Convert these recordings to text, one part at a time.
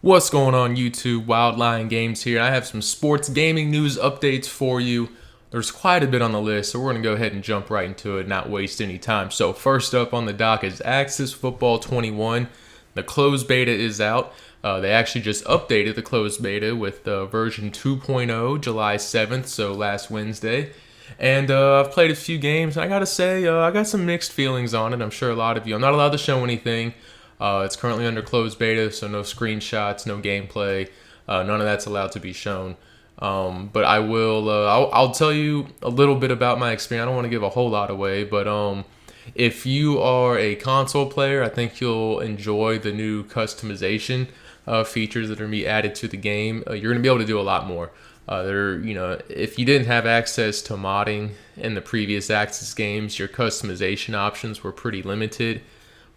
What's going on YouTube? Wild Lion Games here. I have some sports gaming news updates for you. There's quite a bit on the list, so we're going to go ahead and jump right into it, not waste any time. So first up on the dock is NCAA Football 21. The closed beta is out. They actually just updated the closed beta with version 2.0 July 7th, so last Wednesday. And I've played a few games. I gotta say, I got some mixed feelings on it. I'm sure a lot of you. I'm not allowed to show anything. It's currently under closed beta, so no screenshots, no gameplay. None of that's allowed to be shown. But I will. I'll tell you a little bit about my experience. I don't want to give a whole lot away, but if you are a console player, I think you'll enjoy the new customization features that are being added to the game. You're going to be able to do a lot more. If you didn't have access to modding in the previous Access games, your customization options were pretty limited.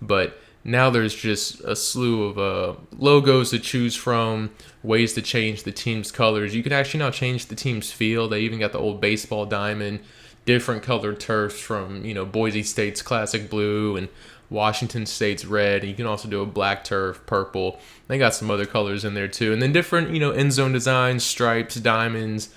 But now there's just a slew of logos to choose from, ways to change the team's colors. You can actually now change the team's feel. They even got the old baseball diamond, different colored turfs from, Boise State's classic blue and Washington State's red. And you can also do a black turf, purple. They got some other colors in there too. And then different, end zone designs, stripes, diamonds,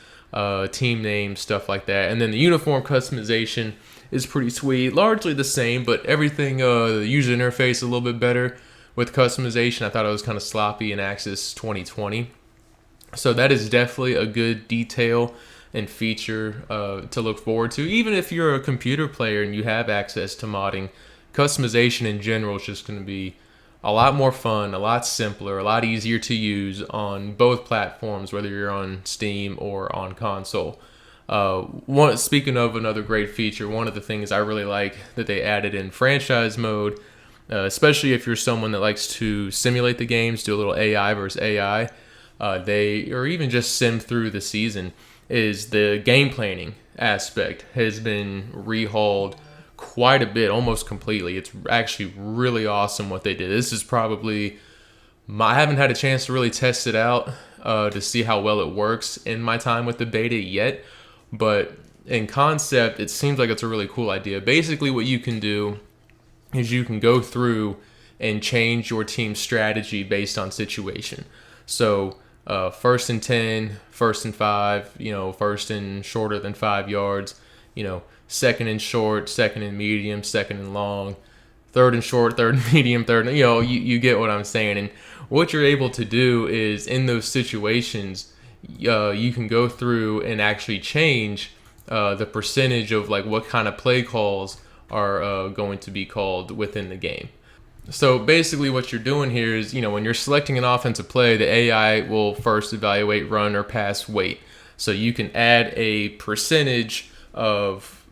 team names, stuff like that. And then the uniform customization is pretty sweet. Largely the same, but everything, the user interface is a little bit better with customization. I thought it was kind of sloppy in Access 2020. So that is definitely a good detail and feature to look forward to. Even if you're a computer player and you have access to modding, customization in general is just going to be a lot more fun, a lot simpler, a lot easier to use on both platforms, whether you're on Steam or on console. Speaking of another great feature, one of the things I really like that they added in franchise mode, especially if you're someone that likes to simulate the games, do a little AI versus AI, or even just sim through the season, is the game planning aspect has been rehauled quite a bit, almost completely. It's actually really awesome what they did. This is probably, I haven't had a chance to really test it out to see how well it works in my time with the beta yet. But in concept, it seems like it's a really cool idea. Basically, what you can do is you can go through and change your team's strategy based on situation. So, first and 10, first and 5, first and shorter than 5 yards, second and short, second and medium, second and long, third and short, third and medium, third, you get what I'm saying. And what you're able to do is in those situations, you can go through and actually change the percentage of like what kind of play calls are going to be called within the game. So basically what you're doing here is, when you're selecting an offensive play, the AI will first evaluate run or pass weight. So you can add a percentage of,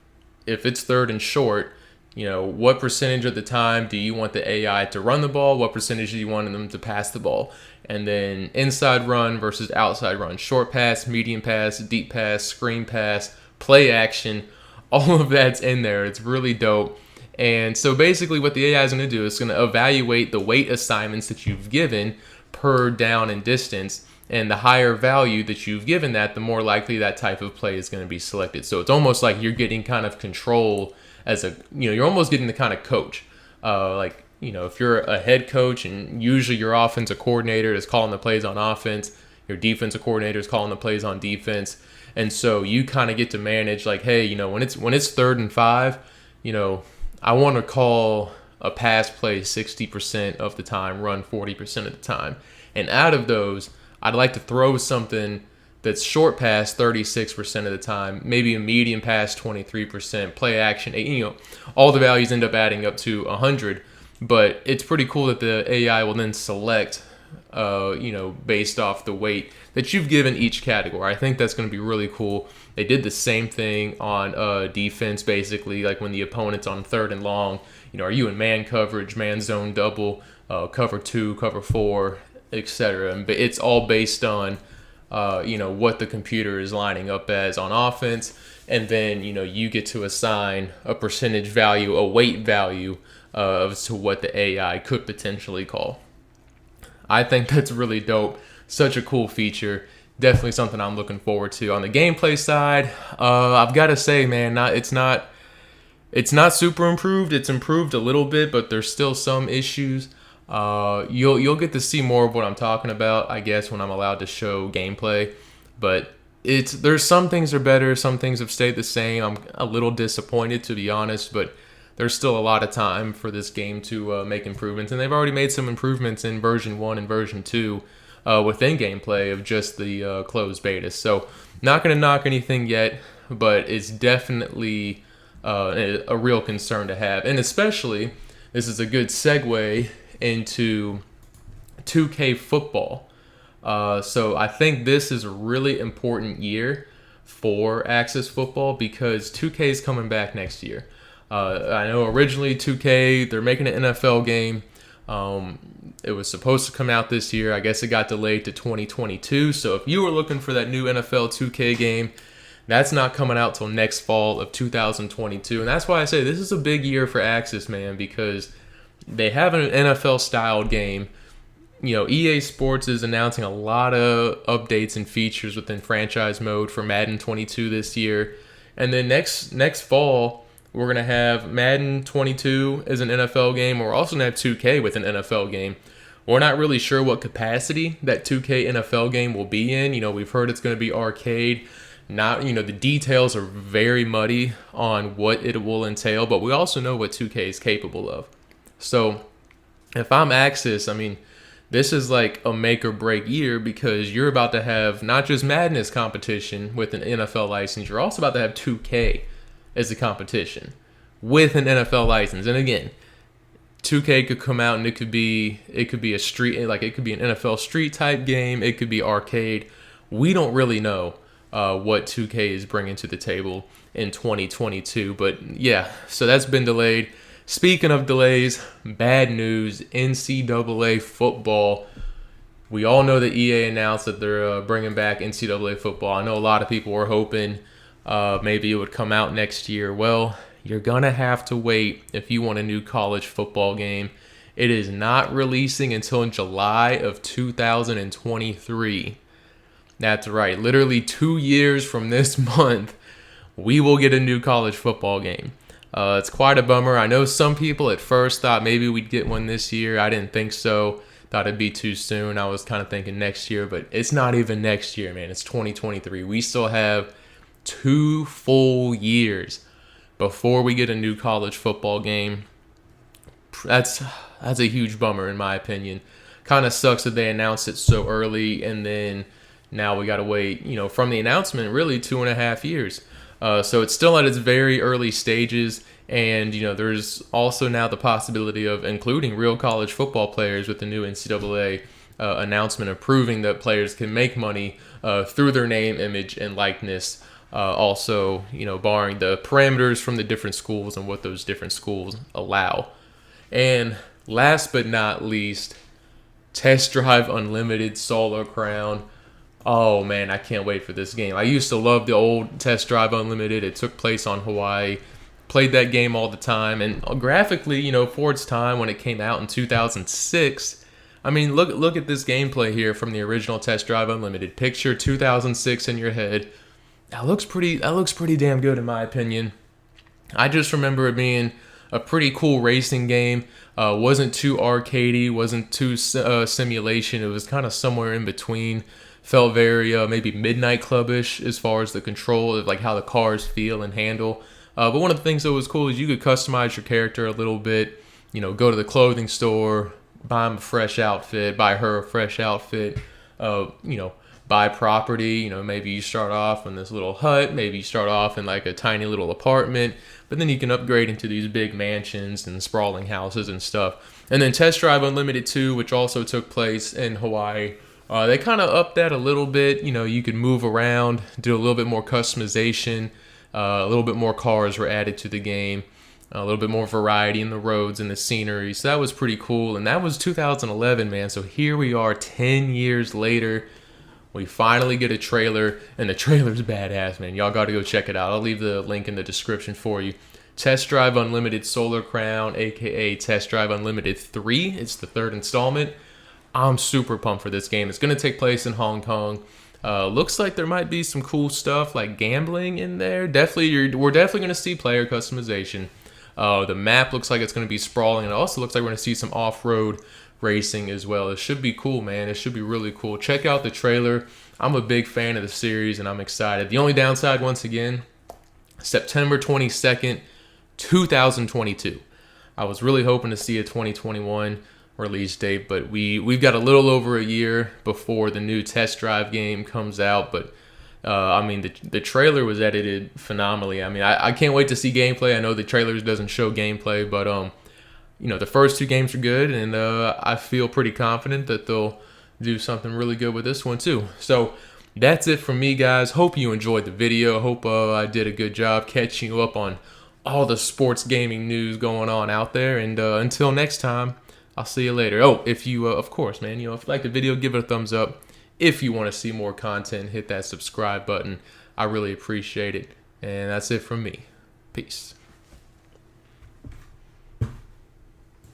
if it's third and short, what percentage of the time do you want the AI to run the ball? What percentage do you want them to pass the ball? And then inside run versus outside run, short pass, medium pass, deep pass, screen pass, play action, all of that's in there. It's really dope. And so basically what the AI is going to do is going to evaluate the weight assignments that you've given per down and distance. And the higher value that you've given that, the more likely that type of play is going to be selected. So it's almost like you're getting kind of control as you're almost getting the kind of coach. If you're a head coach and usually your offensive coordinator is calling the plays on offense, your defensive coordinator is calling the plays on defense. And so you kind of get to manage like, hey, when it's third and 5, I want to call a pass play 60% of the time, run 40% of the time. And out of those, I'd like to throw something that's short pass 36% of the time, maybe a medium pass 23%, play action, all the values end up adding up to 100. But it's pretty cool that the AI will then select, based off the weight that you've given each category. I think that's going to be really cool. They did the same thing on defense, basically, like when the opponent's on third and long, are you in man coverage, man zone double, cover 2, cover 4, etc. But it's all based on, what the computer is lining up as on offense. And then, you get to assign a percentage value, a weight value as to what the AI could potentially call. I think that's really dope. Such a cool feature. Definitely something I'm looking forward to. On the gameplay side, I've got to say, man, it's not super improved. It's improved a little bit, but there's still some issues. You'll get to see more of what I'm talking about, I guess, when I'm allowed to show gameplay. But there's some things are better, some things have stayed the same. I'm a little disappointed, to be honest, but there's still a lot of time for this game to make improvements, and they've already made some improvements in version 1 and version 2 within gameplay of just the closed beta. So not going to knock anything yet, but it's definitely a real concern to have. And especially, this is a good segue into 2K Football. So I think this is a really important year for Axis Football because 2K is coming back next year. I know originally 2K, they're making an NFL game. It was supposed to come out this year. I guess it got delayed to 2022. So if you were looking for that new NFL 2K game, that's not coming out till next fall of 2022. And that's why I say this is a big year for Axis, man, because they have an NFL-styled game. You know, EA Sports is announcing a lot of updates and features within franchise mode for Madden 22 this year. And then next fall, we're going to have Madden 22 as an NFL game. We're also going to have 2K with an NFL game. We're not really sure what capacity that 2K NFL game will be in. You know, we've heard it's going to be arcade. The details are very muddy on what it will entail, but we also know what 2K is capable of. So if I'm Axis, I mean, this is like a make or break year because you're about to have not just Madden as competition with an NFL license, you're also about to have 2K as a competition with an NFL license. And again, 2K could come out and it could be a street, like it could be an NFL street type game. It could be arcade. We don't really know what 2K is bringing to the table in 2022. But yeah, so that's been delayed. Speaking of delays, bad news, NCAA Football. We all know that EA announced that they're bringing back NCAA Football. I know a lot of people were hoping maybe it would come out next year. Well, you're going to have to wait if you want a new college football game. It is not releasing until in July of 2023. That's right. Literally 2 years from this month, we will get a new college football game. It's quite a bummer. I know some people at first thought maybe we'd get one this year. I didn't think so. Thought it'd be too soon. I was kind of thinking next year, but it's not even next year, man. It's 2023. We still have 2 full years before we get a new college football game. That's a huge bummer in my opinion. Kind of sucks that they announced it so early and then now we got to wait, from the announcement, really 2.5 years. So it's still at its very early stages. And, there's also now the possibility of including real college football players with the new NCAA announcement of proving that players can make money through their name, image, and likeness. Also, barring the parameters from the different schools and what those different schools allow. And last but not least, Test Drive Unlimited Solar Crown. Oh man, I can't wait for this game. I used to love the old Test Drive Unlimited. It took place on Hawaii. Played that game all the time. And graphically, for its time when it came out in 2006, I mean, look at this gameplay here from the original Test Drive Unlimited. Picture 2006 in your head. That looks pretty damn good in my opinion. I just remember it being a pretty cool racing game. Wasn't too arcadey, wasn't too simulation. It was kind of somewhere in between. Felt very maybe Midnight Club-ish as far as the control of like how the cars feel and handle. But one of the things that was cool is you could customize your character a little bit. Go to the clothing store, buy him a fresh outfit, buy her a fresh outfit. Buy property. Maybe you start off in this little hut. Maybe you start off in like a tiny little apartment. But then you can upgrade into these big mansions and sprawling houses and stuff. And then Test Drive Unlimited 2, which also took place in Hawaii. They kind of upped that a little bit. You could move around, do a little bit more customization. A little bit more cars were added to the game. A little bit more variety in the roads and the scenery. So that was pretty cool. And that was 2011, man. So here we are 10 years later. We finally get a trailer, and the trailer's badass, man. Y'all got to go check it out. I'll leave the link in the description for you. Test Drive Unlimited Solar Crown, a.k.a. Test Drive Unlimited 3. It's the 3rd installment. I'm super pumped for this game. It's going to take place in Hong Kong. Looks like there might be some cool stuff like gambling in there. We're definitely going to see player customization. The map looks like it's going to be sprawling. It also looks like we're going to see some off-road racing as well. It should be cool, man. It should be really cool. Check out the trailer. I'm a big fan of the series, and I'm excited. The only downside, once again, September 22nd, 2022. I was really hoping to see a 2021 release date, but we've got a little over a year before the new test drive game comes out. But I mean, the trailer was edited phenomenally. I mean, I can't wait to see gameplay. I know the trailers doesn't show gameplay, but the first two games are good, and I feel pretty confident that they'll do something really good with this one too. So that's it from me, guys. Hope you enjoyed the video. Hope I did a good job catching you up on all the sports gaming news going on out there. And until next time, I'll see you later. Oh, if you, of course, man, if you like the video, give it a thumbs up. If you want to see more content, hit that subscribe button. I really appreciate it. And that's it from me. Peace.